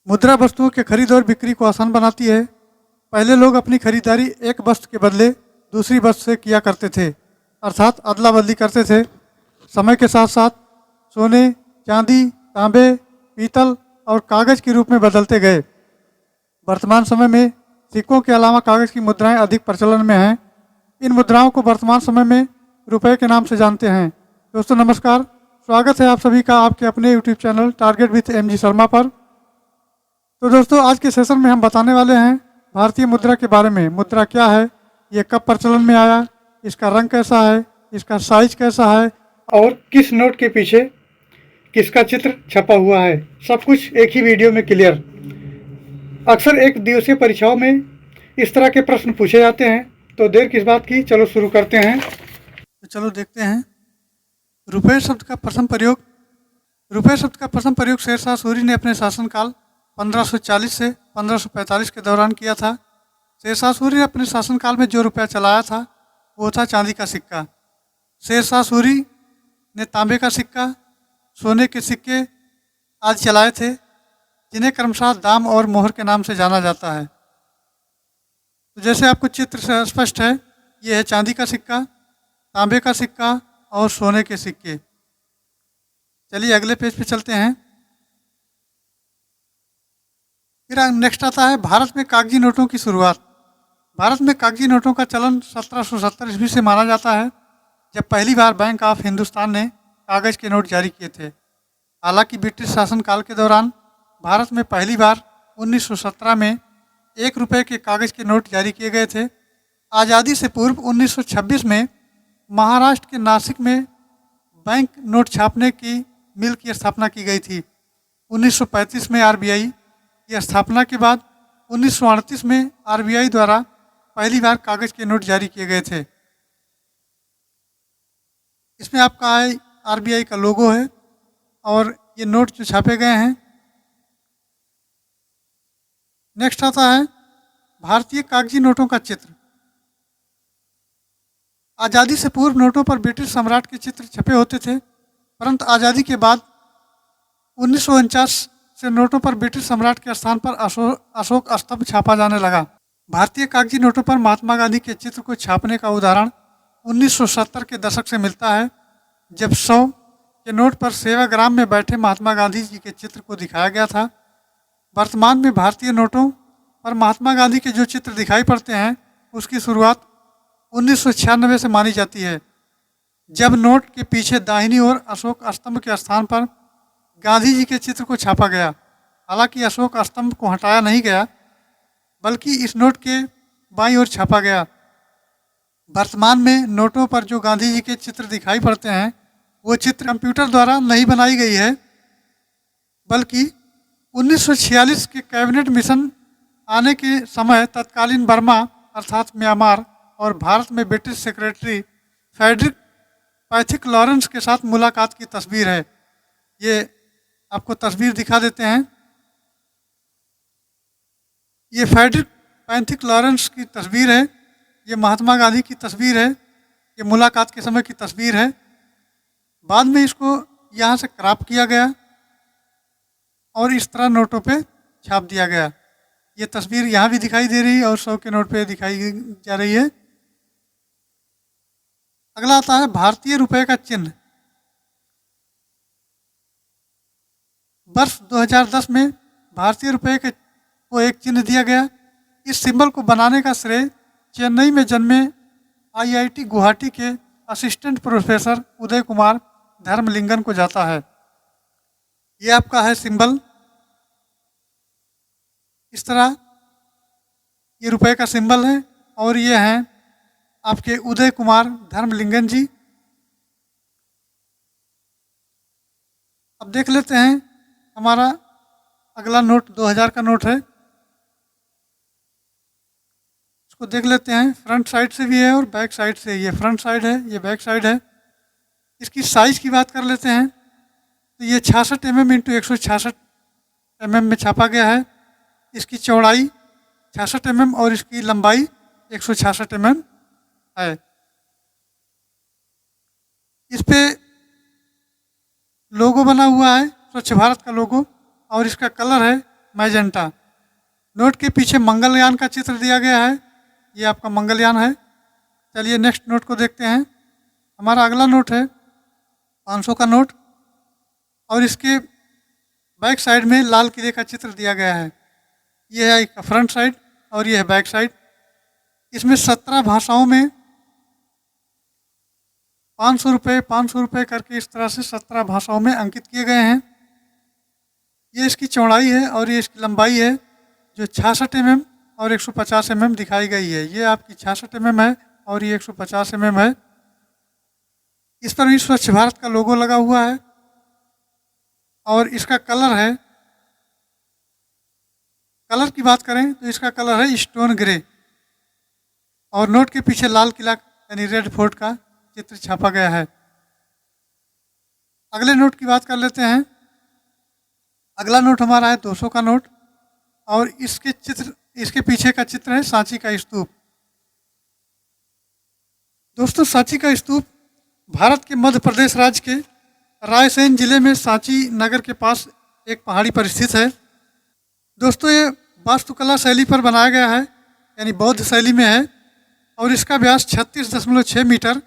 मुद्रा वस्तुओं के खरीद और बिक्री को आसान बनाती है। पहले लोग अपनी खरीदारी एक वस्तु के बदले दूसरी वस्तु से किया करते थे, अर्थात अदला बदली करते थे। समय के साथ साथ सोने, चांदी, तांबे, पीतल और कागज के रूप में बदलते गए। वर्तमान समय में सिक्कों के अलावा कागज की मुद्राएं अधिक प्रचलन में हैं। इन मुद्राओं को वर्तमान समय में रुपए के नाम से जानते हैं। दोस्तों नमस्कार, स्वागत है आप सभी का आपके अपने YouTube channel target with MG Sharma पर। तो दोस्तों आज के सेशन में हम बताने वाले हैं भारतीय मुद्रा के बारे में। मुद्रा क्या है, ये कब प्रचलन में आया, इसका रंग कैसा है, इसका साइज कैसा है और किस नोट के पीछे किसका चित्र छपा हुआ है, सब कुछ एक ही वीडियो में क्लियर। अक्सर एक दिवसीय परीक्षाओं में इस तरह के प्रश्न पूछे जाते हैं, तो देर किस बात की, चलो शुरू करते हैं। तो चलो देखते हैं। रुपये शब्द का प्रथम प्रयोग रुपये शब्द का प्रथम प्रयोग शेरशाह सूरी ने अपने शासनकाल 1540 से 1545 के दौरान किया था। शेरशाह सूरी ने अपने शासनकाल में जो रुपया चलाया था वो था चांदी का सिक्का। शेरशाह सूरी ने तांबे का सिक्का, सोने के सिक्के आदि चलाए थे, जिन्हें क्रमशः दाम और मोहर के नाम से जाना जाता है। तो जैसे आपको चित्र से स्पष्ट है, ये है चांदी का सिक्का, तांबे का सिक्का और सोने के सिक्के। चलिए अगले पेज पे चलते हैं। फिर नेक्स्ट आता है भारत में कागजी नोटों की शुरुआत। भारत में कागजी नोटों का चलन 1770 ईस्वी से माना जाता है, जब पहली बार बैंक ऑफ हिंदुस्तान ने कागज के नोट जारी किए थे। हालांकि ब्रिटिश शासनकाल के दौरान भारत में पहली बार 1917 में 1 रुपये के कागज के नोट जारी किए गए थे। आज़ादी से पूर्व 1926 में महाराष्ट्र के नासिक में बैंक नोट छापने की मिल की स्थापना की गई थी। 1935 में RBI की स्थापना के बाद 1938 में RBI द्वारा पहली बार कागज के नोट जारी किए गए थे। इसमें आपका RBI का लोगो है और ये नोट जो छापे गए हैं। नेक्स्ट आता है भारतीय कागजी नोटों का चित्र। आज़ादी से पूर्व नोटों पर ब्रिटिश सम्राट के चित्र छपे होते थे, परंतु आज़ादी के बाद 1949 से नोटों पर ब्रिटिश सम्राट के स्थान पर अशोक स्तंभ छापा जाने लगा। भारतीय कागजी नोटों पर महात्मा गांधी के चित्र को छापने का उदाहरण 1970 के दशक से मिलता है, जब 100 के नोट पर सेवाग्राम में बैठे महात्मा गांधी जी के चित्र को दिखाया गया था। वर्तमान में भारतीय नोटों पर महात्मा गांधी के जो चित्र दिखाई पड़ते हैं, उसकी शुरुआत 1996 से मानी जाती है, जब नोट के पीछे दाहिनी ओर अशोक स्तंभ के स्थान पर गांधी जी के चित्र को छापा गया। हालांकि अशोक स्तंभ को हटाया नहीं गया, बल्कि इस नोट के बाईं ओर छापा गया। वर्तमान में नोटों पर जो गांधी जी के चित्र दिखाई पड़ते हैं, वो चित्र कंप्यूटर द्वारा नहीं बनाई गई है, बल्कि 1946 के कैबिनेट मिशन आने के समय तत्कालीन बर्मा अर्थात म्यांमार और भारत में British secretary Frederick Pethick Lawrence के साथ मुलाकात की तस्वीर है। ये आपको तस्वीर दिखा देते हैं। ये फ्रेडरिक पैथिक लॉरेंस की तस्वीर है, ये महात्मा गांधी की तस्वीर है, ये मुलाकात के समय की तस्वीर है। बाद में इसको यहाँ से क्रॉप किया गया और इस तरह नोटों पे छाप दिया गया। ये तस्वीर यहाँ भी दिखाई दे रही है और 100 के नोट पे दिखाई जा रही है। अगला आता है भारतीय रुपए का चिन्ह। वर्ष 2010 में भारतीय रुपए को एक चिन्ह दिया गया। इस सिंबल को बनाने का श्रेय चेन्नई में जन्मे IIT गुवाहाटी के असिस्टेंट प्रोफेसर उदय कुमार धर्मलिंगन को जाता है। ये आपका है सिंबल, इस तरह ये रुपए का सिंबल है और ये हैं आपके उदय कुमार धर्मलिंगन जी। अब देख लेते हैं हमारा अगला नोट 2000 का नोट है, इसको देख लेते हैं। फ्रंट साइड से भी है और बैक साइड से। ये फ्रंट साइड है, ये बैक साइड है। इसकी साइज की बात कर लेते हैं, तो ये 66 mm इंटू 166 mm में छापा गया है। इसकी चौड़ाई 66 mm और इसकी लंबाई 166 mm है। इस पे लोगो बना हुआ है, स्वच्छ भारत का लोगो, और इसका कलर है मैजेंटा। नोट के पीछे मंगलयान का चित्र दिया गया है, ये आपका मंगलयान है। चलिए नेक्स्ट नोट को देखते हैं। हमारा अगला नोट है 500 का नोट, और इसके बैक साइड में लाल किले का चित्र दिया गया है। ये है एक फ्रंट साइड और ये है बैक साइड। इसमें 17 भाषाओं में 500 रुपये करके इस तरह से 17 भाषाओं में अंकित किए गए हैं। ये इसकी चौड़ाई है और ये इसकी लंबाई है, जो 66 mm और 150 mm दिखाई गई है। ये आपकी 66 mm है और ये 150 mm है। इस पर भी स्वच्छ भारत का लोगो लगा हुआ है और इसका कलर है, कलर की बात करें तो इसका कलर है स्टोन ग्रे, और नोट के पीछे लाल किला यानी रेड फोर्ट का चित्र छापा गया है। अगले नोट की बात कर लेते हैं। अगला नोट हमारा है 200 का नोट, और इसके पीछे का चित्र है सांची का स्तूप। दोस्तों, सांची का स्तूप भारत के मध्य प्रदेश राज्य के रायसेन जिले में सांची नगर के पास एक पहाड़ी पर स्थित है। दोस्तों, ये वास्तुकला शैली पर बनाया गया है, यानी बौद्ध शैली में है, और इसका व्यास 36.6 मीटर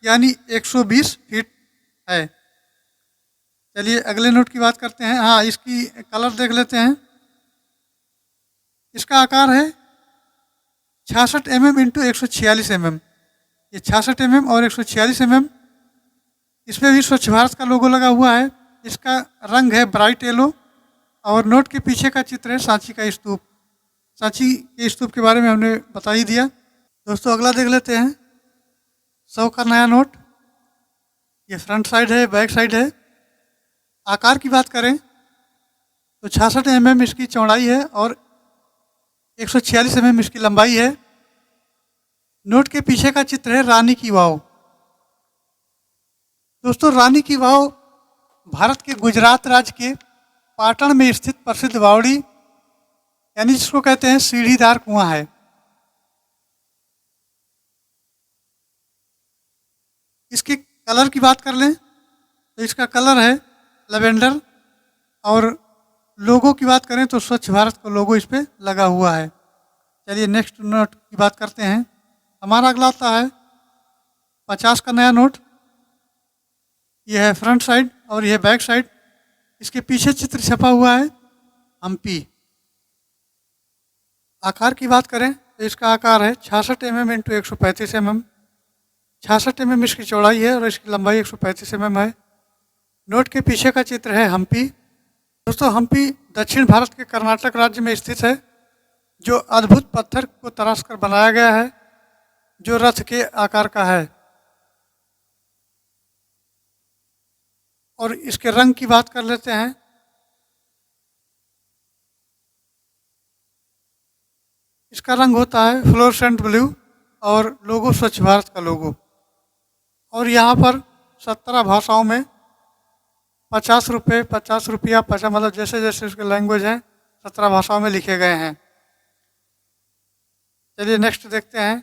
यानी 120 फीट है। चलिए अगले नोट की बात करते हैं। हाँ, इसकी कलर देख लेते हैं। इसका आकार है 66 mm इंटू 146 mm। ये 66 mm और 146 mm। इसमें भी स्वच्छ भारत का लोगो लगा हुआ है। इसका रंग है ब्राइट येलो, और नोट के पीछे का चित्र है सांची का स्तूप। सांची के स्तूप के बारे में हमने बता ही दिया। दोस्तों, अगला देख लेते हैं 100 का नया नोट। ये फ्रंट साइड है, बैक साइड है। आकार की बात करें तो 66 mm इसकी चौड़ाई है और 146 mm इसकी लंबाई है। नोट के पीछे का चित्र है रानी की वाव। दोस्तों, रानी की वाव भारत के गुजरात राज्य के पाटन में स्थित प्रसिद्ध वावड़ी, यानी जिसको कहते हैं सीढ़ीदार कुआं है। इसके कलर की बात कर लें तो इसका कलर है लेवेंडर, और लोगो की बात करें तो स्वच्छ भारत का लोगो इस पर लगा हुआ है। चलिए नेक्स्ट नोट की बात करते हैं। हमारा अगला आता है 50 का नया नोट। यह है फ्रंट साइड और यह है बैक साइड। इसके पीछे चित्र छपा हुआ है हम्पी। आकार की बात करें तो इसका आकार है 66 mm इंटू 135 mm। 66 mm इसकी चौड़ाई है और इसकी लंबाई 135 mm है। नोट के पीछे का चित्र है हम्पी। दोस्तों, हम्पी दक्षिण भारत के कर्नाटक राज्य में स्थित है, जो अद्भुत पत्थर को तराश कर बनाया गया है, जो रथ के आकार का है। और इसके रंग की बात कर लेते हैं। इसका रंग होता है फ्लोरोसेंट ब्लू, और लोगो स्वच्छ भारत का लोगो। और यहाँ पर 17 भाषाओं में 50 रुपये, 50 रुपया, 50 मतलब जैसे जैसे उसके लैंग्वेज हैं 17 भाषाओं में लिखे गए हैं। चलिए नेक्स्ट देखते हैं।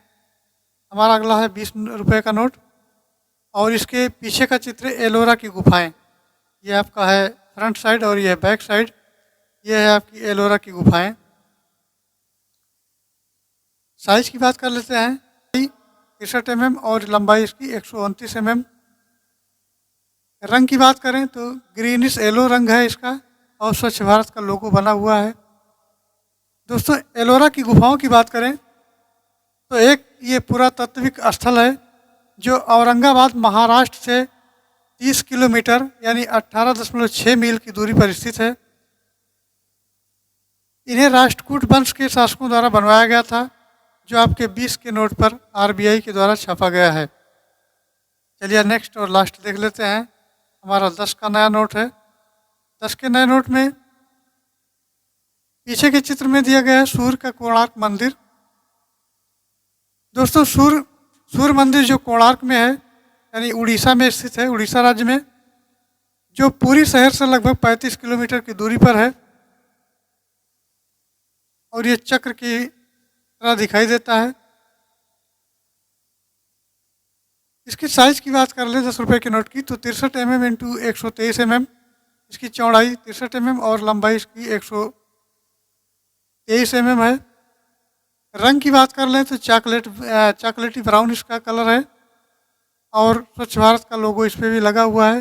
हमारा अगला है 20 रुपये का नोट, और इसके पीछे का चित्र एलोरा की गुफाएं। ये आपका है फ्रंट साइड और ये है बैक साइड। ये है आपकी एलोरा की गुफाएं। साइज की बात कर लेते हैं। 63 mm और लंबाई इसकी 129 mm। रंग की बात करें तो ग्रीनिश येलो रंग है इसका, और स्वच्छ भारत का लोगो बना हुआ है। दोस्तों, एलोरा की गुफाओं की बात करें तो एक ये पुरातात्विक स्थल है, जो औरंगाबाद महाराष्ट्र से 30 किलोमीटर यानी 18.6 मील की दूरी पर स्थित है। इन्हें राष्ट्रकूट वंश के शासकों द्वारा बनवाया गया था, जो आपके 20 के नोट पर आरबीआई के द्वारा छापा गया है। चलिए नेक्स्ट और लास्ट देख लेते हैं। हमारा 10 का नया नोट है। 10 के नए नोट में पीछे के चित्र में दिया गया है सूर्य का कोणार्क मंदिर। दोस्तों, सूर्य मंदिर जो कोणार्क में है, यानी उड़ीसा में स्थित है, उड़ीसा राज्य में, जो पूरी शहर से लगभग 35 किलोमीटर की दूरी पर है, और ये चक्र की तरह दिखाई देता है। इसकी साइज की बात कर ले 10 रुपये के नोट की तो 63 mm इंटू 123 mm। इसकी चौड़ाई 63 mm और लंबाई इसकी 23 mm है। रंग की बात कर लें तो चॉकलेटी ब्राउन इसका कलर है और स्वच्छ भारत का लोगो इस पर भी लगा हुआ है।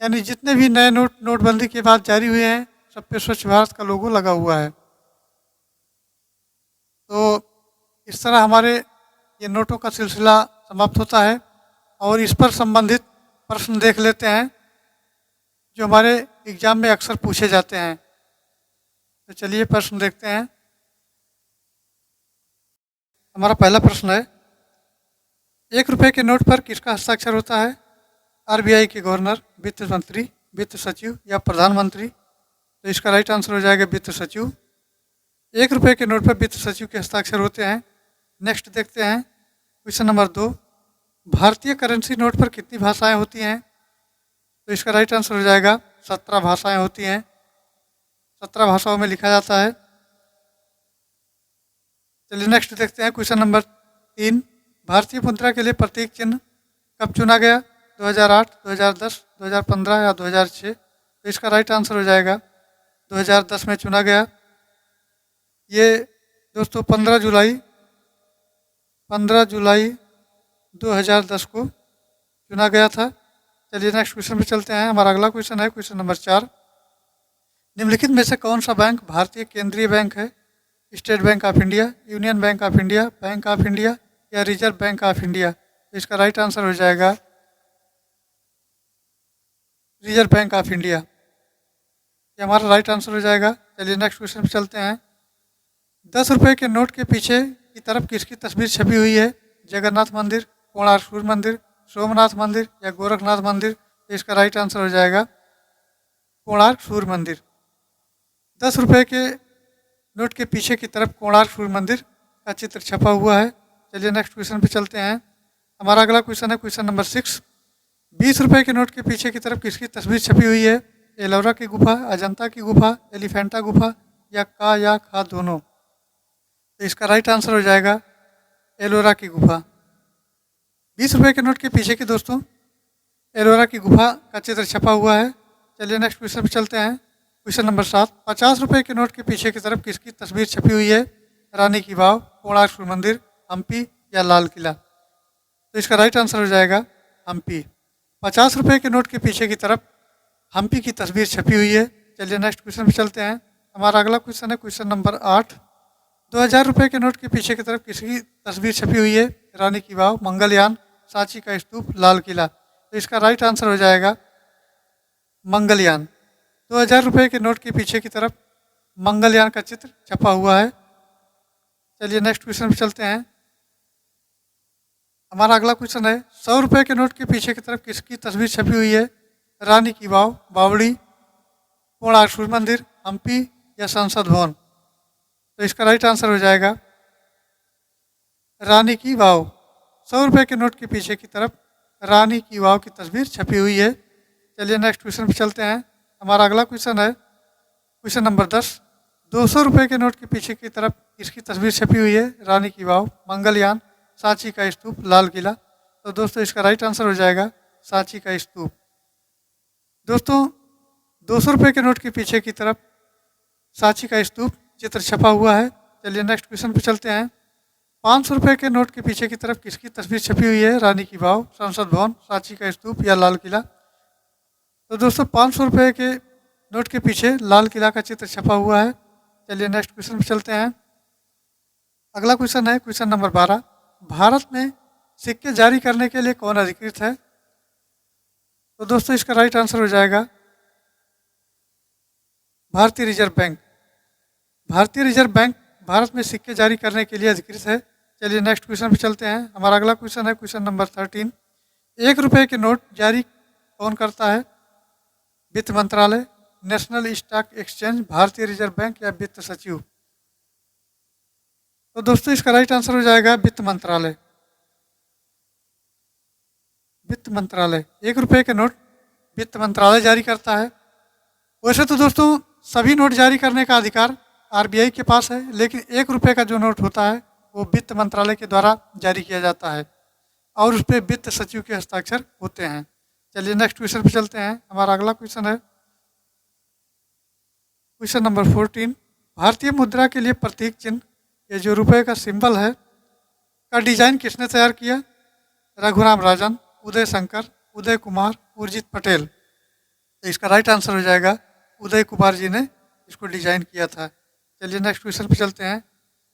यानी जितने भी नए नोटबंदी के बाद जारी हुए हैं सब पे स्वच्छ भारत का लोगो लगा हुआ है। तो इस तरह हमारे ये नोटों का सिलसिला समाप्त होता है और इस पर संबंधित प्रश्न देख लेते हैं जो हमारे एग्जाम में अक्सर पूछे जाते हैं। तो चलिए प्रश्न देखते हैं। हमारा पहला प्रश्न है, 1 रुपये के नोट पर किसका हस्ताक्षर होता है? आरबीआई के गवर्नर, वित्त मंत्री, वित्त सचिव या प्रधानमंत्री? तो इसका राइट आंसर हो जाएगा वित्त सचिव। 1 रुपये के नोट पर वित्त सचिव के हस्ताक्षर होते हैं। नेक्स्ट देखते हैं क्वेश्चन नंबर 2, भारतीय करेंसी नोट पर कितनी भाषाएं होती हैं? तो इसका राइट आंसर हो जाएगा 17 भाषाएं होती हैं। 17 भाषाओं में लिखा जाता है। चलिए नेक्स्ट देखते हैं क्वेश्चन नंबर 3, भारतीय मुद्रा के लिए प्रतीक चिन्ह कब चुना गया? 2008, 2010, 2015 या 2006? तो इसका राइट आंसर हो जाएगा 2010 में चुना गया। ये दोस्तों 15 जुलाई 2010 को चुना गया था। चलिए नेक्स्ट क्वेश्चन पे चलते हैं। हमारा अगला क्वेश्चन है क्वेश्चन नंबर 4, निम्नलिखित में से कौन सा बैंक भारतीय केंद्रीय बैंक है? State bank of India, union bank of India, bank of India या रिजर्व बैंक ऑफ इंडिया? तो इसका राइट आंसर हो जाएगा रिजर्व बैंक ऑफ इंडिया। ये हमारा राइट आंसर हो जाएगा। चलिए नेक्स्ट क्वेश्चन पे चलते हैं। 10 रुपये के नोट के पीछे की तरफ किसकी तस्वीर छपी हुई है? जगन्नाथ मंदिर, कोणार्क सूर्य मंदिर, सोमनाथ मंदिर या गोरखनाथ मंदिर? तो इसका राइट आंसर हो जाएगा कोणार्क सूर्य मंदिर। 10 रुपये के नोट के पीछे की तरफ कोणार्क सूर्य मंदिर का चित्र छपा हुआ है। चलिए नेक्स्ट क्वेश्चन पे चलते हैं। हमारा अगला क्वेश्चन है क्वेश्चन नंबर 6, 20 रुपये के नोट के पीछे की तरफ किसकी तस्वीर छपी हुई है? एलोरा की गुफा, अजंता की गुफा, एलिफेंटा गुफा या का या खा दोनों? तो इसका राइट आंसर हो जाएगा एलोरा की गुफा। 20 रुपये के नोट के पीछे की दोस्तों एलोरा की गुफा का चित्र छपा हुआ है। चलिए नेक्स्ट क्वेश्चन पे चलते हैं। क्वेश्चन नंबर 7, 50 रुपये के नोट के पीछे की तरफ किसकी तस्वीर छपी हुई है? रानी की वाव, कोणार्क सूर्य मंदिर, हम्पी या लाल किला? तो इसका राइट आंसर हो जाएगा हम्पी। 50 रुपये के नोट के पीछे की तरफ हम्पी की तस्वीर छपी हुई है। चलिए नेक्स्ट क्वेश्चन पे चलते हैं। हमारा अगला क्वेश्चन है क्वेश्चन नंबर 8, 2000 रुपये के नोट के पीछे की तरफ किसकी तस्वीर छपी हुई है? रानी की वाव, मंगलयान, सांची का स्तूप, लाल किला? तो इसका राइट आंसर हो जाएगा मंगलयान। 2000 रुपये के नोट के पीछे की तरफ मंगलयान का चित्र छपा हुआ है। चलिए नेक्स्ट क्वेश्चन पे चलते हैं। हमारा अगला क्वेश्चन है 100 रुपये के नोट के पीछे की तरफ किसकी तस्वीर छपी हुई है? रानी की वाव, बावड़ी, कोणार्क सूर्य मंदिर, हम्पी या संसद भवन? तो इसका राइट आंसर हो जाएगा रानी की वाव। 100 रुपये के नोट के पीछे की तरफ रानी की वाव की तस्वीर छपी हुई है। चलिए नेक्स्ट क्वेश्चन पे चलते हैं। हमारा अगला क्वेश्चन है क्वेश्चन नंबर 10, 200 रुपये के नोट के पीछे की तरफ किसकी तस्वीर छपी हुई है? रानी की वाव, मंगलयान, सांची का स्तूप, लाल किला? तो दोस्तों इसका राइट आंसर हो जाएगा सांची का स्तूप। दोस्तों 200 रुपये के नोट के पीछे की तरफ सांची का स्तूप चित्र छपा हुआ है। चलिए नेक्स्ट क्वेश्चन पे चलते हैं। 500 रुपये के नोट के पीछे की तरफ किसकी तस्वीर छपी हुई है? रानी की वाव, संसद भवन, सांची का स्तूप या लाल किला? तो दोस्तों 500 रुपये के नोट के पीछे लाल किला का चित्र छपा हुआ है। चलिए नेक्स्ट क्वेश्चन पे चलते हैं। अगला क्वेश्चन है क्वेश्चन नंबर 12, भारत में सिक्के जारी करने के लिए कौन अधिकृत है? तो दोस्तों इसका राइट आंसर हो जाएगा भारतीय रिजर्व बैंक। भारतीय रिजर्व बैंक भारत में सिक्के जारी करने के लिए अधिकृत है। चलिए नेक्स्ट क्वेश्चन पे चलते हैं। हमारा अगला क्वेश्चन है क्वेश्चन नंबर 13, 1 रुपये के नोट जारी कौन करता है? वित्त मंत्रालय, नेशनल स्टॉक एक्सचेंज, भारतीय रिजर्व बैंक या वित्त सचिव? तो दोस्तों इसका राइट आंसर हो जाएगा वित्त मंत्रालय। वित्त मंत्रालय 1 रुपये के नोट वित्त मंत्रालय जारी करता है। वैसे तो दोस्तों सभी नोट जारी करने का अधिकार आरबीआई के पास है, लेकिन 1 रुपये का जो नोट होता है वो वित्त मंत्रालय के द्वारा जारी किया जाता है और उस पर वित्त सचिव के हस्ताक्षर होते हैं। चलिए नेक्स्ट क्वेश्चन पे चलते हैं। हमारा अगला क्वेश्चन है क्वेश्चन नंबर 14, भारतीय मुद्रा के लिए प्रतीक चिन्ह, ये जो रुपए का सिंबल है, का डिजाइन किसने तैयार किया? रघुराम राजन, उदय शंकर, उदय कुमार, उर्जित पटेल। तो इसका राइट आंसर हो जाएगा उदय कुमार जी ने इसको डिजाइन किया था। चलिए नेक्स्ट क्वेश्चन पे चलते हैं।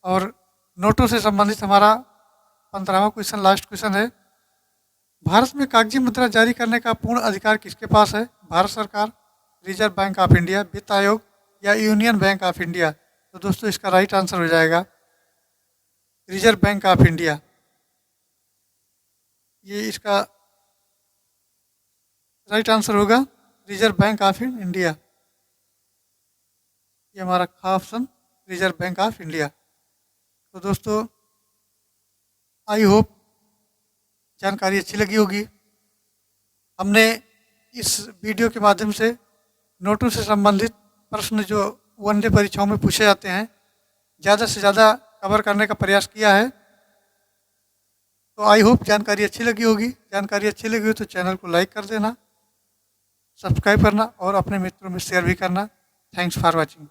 और नोटों से संबंधित हमारा 15वां क्वेश्चन, लास्ट क्वेश्चन है। भारत में कागजी मुद्रा जारी करने का पूर्ण अधिकार किसके पास है? भारत सरकार, रिजर्व बैंक ऑफ इंडिया, वित्त आयोग या यूनियन बैंक ऑफ इंडिया। तो दोस्तों इसका राइट आंसर हो जाएगा रिजर्व बैंक ऑफ इंडिया। ये इसका राइट आंसर होगा रिजर्व बैंक ऑफ इंडिया। ये हमारा खा option reserve bank of India. तो दोस्तों आई होप जानकारी अच्छी लगी होगी। हमने इस वीडियो के माध्यम से नोटों से संबंधित प्रश्न जो वनडे परीक्षाओं में पूछे जाते हैं ज़्यादा से ज़्यादा कवर करने का प्रयास किया है। तो आई होप जानकारी अच्छी लगी होगी। जानकारी अच्छी लगी हो तो चैनल को लाइक कर देना, सब्सक्राइब करना और अपने मित्रों में शेयर भी करना। Thanks for watching.